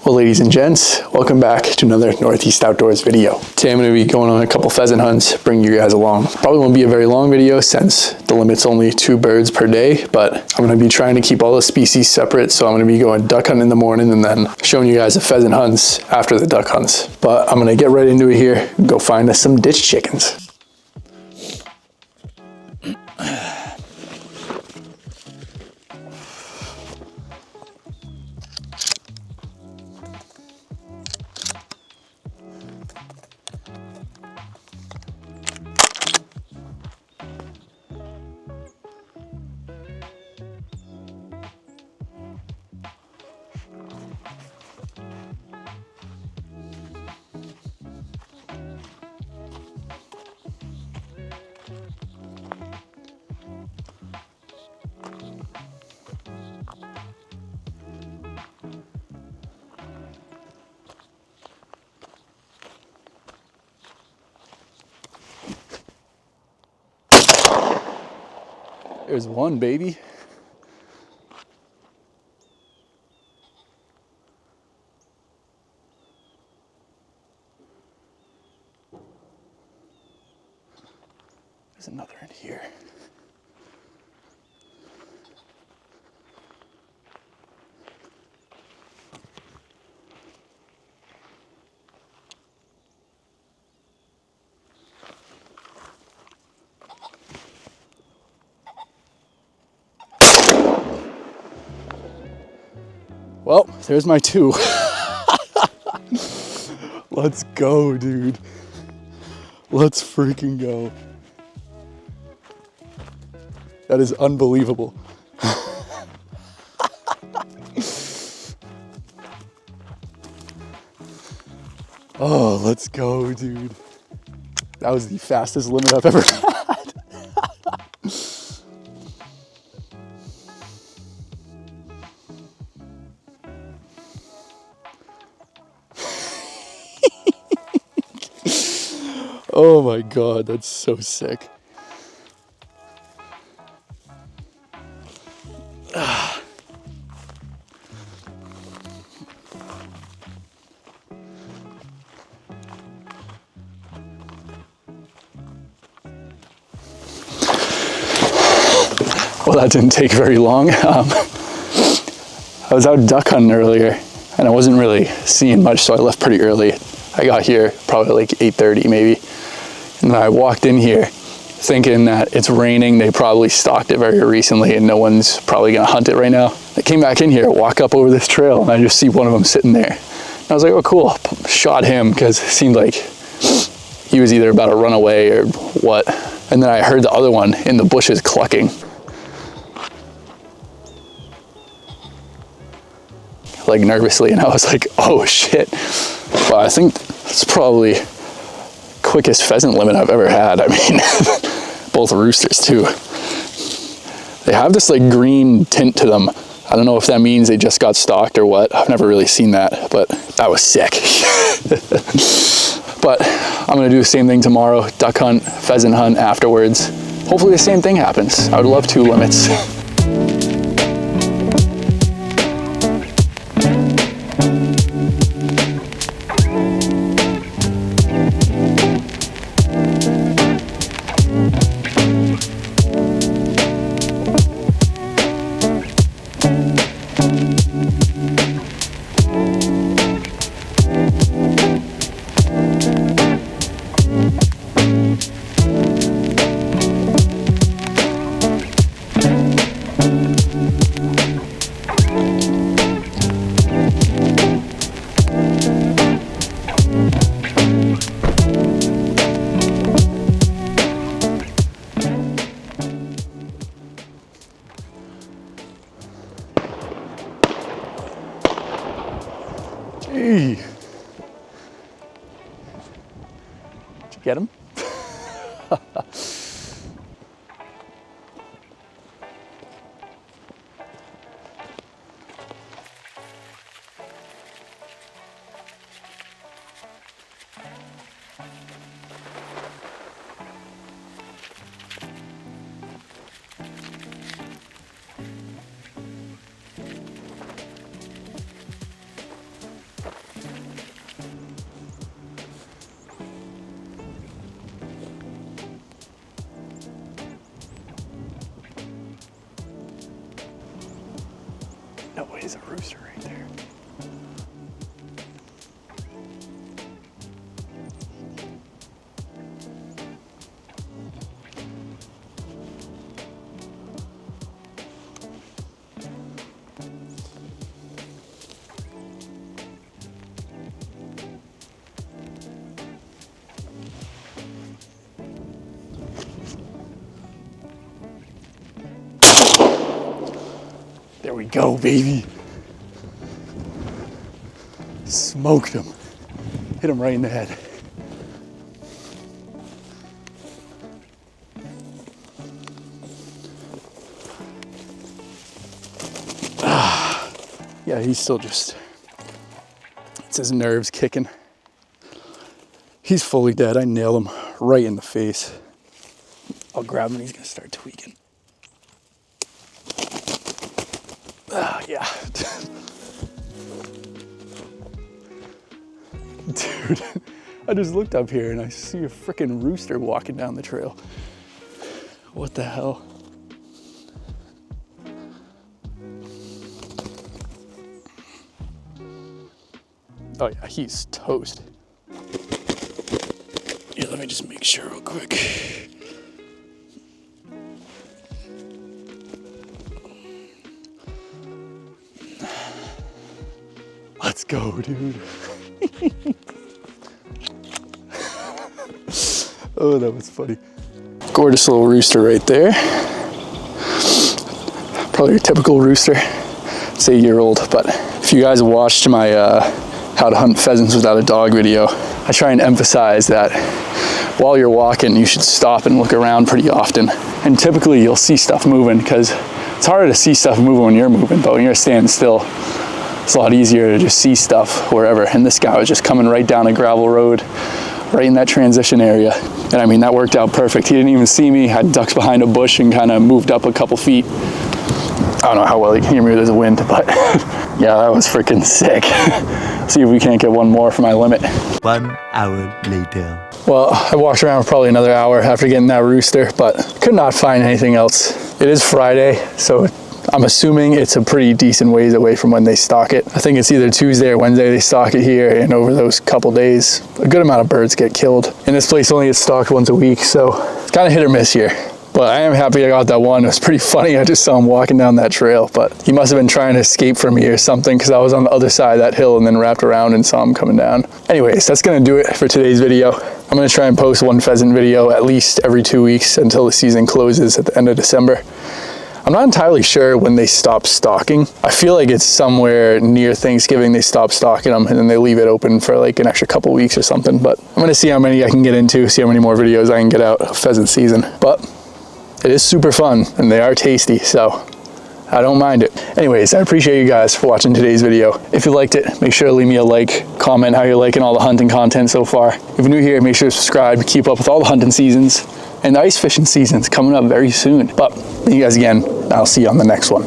Well, ladies and gents, welcome back to another Northeast Outdoors video. Today I'm going to be going on a couple pheasant hunts, bringing you guys along. Probably won't be a very long video since the limit's only 2 birds per day, but I'm going to be trying to keep all the species separate, so I'm going to be going duck hunting in the morning and then showing you guys the pheasant hunts after the duck hunts. But I'm going to get right into it here, go find us some ditch chickens. There's one, baby. There's another in here. Well, there's my 2. Let's go, dude. Let's freaking go. That is unbelievable. Oh, let's go, dude. That was the fastest limit I've ever had. Oh my God, that's so sick. Well, that didn't take very long. I was out duck hunting earlier and I wasn't really seeing much, so I left pretty early. I got here probably like 8:30 maybe. And then I walked in here thinking that it's raining. They probably stocked it very recently and no one's probably gonna hunt it right now. I came back in here, walk up over this trail, and I just see one of them sitting there. And I was like, oh cool, shot him because it seemed like he was either about to run away or what. And then I heard the other one in the bushes clucking. Like nervously, and I was like, oh shit. But I think it's probably quickest pheasant limit I've ever had. I mean, both roosters too. They have this like green tint to them. I don't know if that means they just got stocked or what. I've never really seen that, but that was sick. But I'm gonna do the same thing tomorrow. Duck hunt, pheasant hunt afterwards. Hopefully the same thing happens. I would love 2 limits. Hey. Did you get him? No way, there's a rooster right there. There we go, baby. Smoked him. Hit him right in the head. Yeah, he's still just, it's his nerves kicking. He's fully dead. I nailed him right in the face. I'll grab him and he's gonna start tweaking. Yeah. Dude, I just looked up here and I see a freaking rooster walking down the trail. What the hell? Oh yeah, he's toast. Yeah, let me just make sure real quick. Let's go, dude. Oh, that was funny. Gorgeous little rooster right there. Probably a typical rooster. It's 8-year-old, but if you guys have watched my how to hunt pheasants without a dog video, I try and emphasize that while you're walking, you should stop and look around pretty often. And typically you'll see stuff moving because it's harder to see stuff moving when you're moving, but when you're standing still, it's a lot easier to just see stuff wherever. And this guy was just coming right down a gravel road, right in that transition area. And I mean, that worked out perfect. He didn't even see me. I ducked behind a bush and kind of moved up a couple feet. I don't know how well you can hear me, there's a wind, but yeah, that was freaking sick. See if we can't get one more for my limit. 1 hour later. Well, I walked around for probably another hour after getting that rooster, but could not find anything else. It is Friday, so I'm assuming it's a pretty decent ways away from when they stock it. I think it's either Tuesday or Wednesday they stock it here, and over those couple days, a good amount of birds get killed. And this place only gets stocked once a week, so it's kind of hit or miss here. But I am happy I got that one. It was pretty funny. I just saw him walking down that trail, but he must have been trying to escape from me or something because I was on the other side of that hill and then wrapped around and saw him coming down. Anyways, that's gonna do it for today's video. I'm gonna try and post one pheasant video at least every 2 weeks until the season closes at the end of December. I'm not entirely sure when they stop stocking. I feel like it's somewhere near Thanksgiving they stop stocking them and then they leave it open for like an extra couple weeks or something. But I'm gonna see how many I can get into, see how many more videos I can get out of pheasant season. But it is super fun and they are tasty, so I don't mind it. Anyways, I appreciate you guys for watching today's video. If you liked it, make sure to leave me a like, comment how you're liking all the hunting content so far. If you're new here, make sure to subscribe, keep up with all the hunting seasons, and the ice fishing season's coming up very soon. But thank you guys again, and I'll see you on the next one.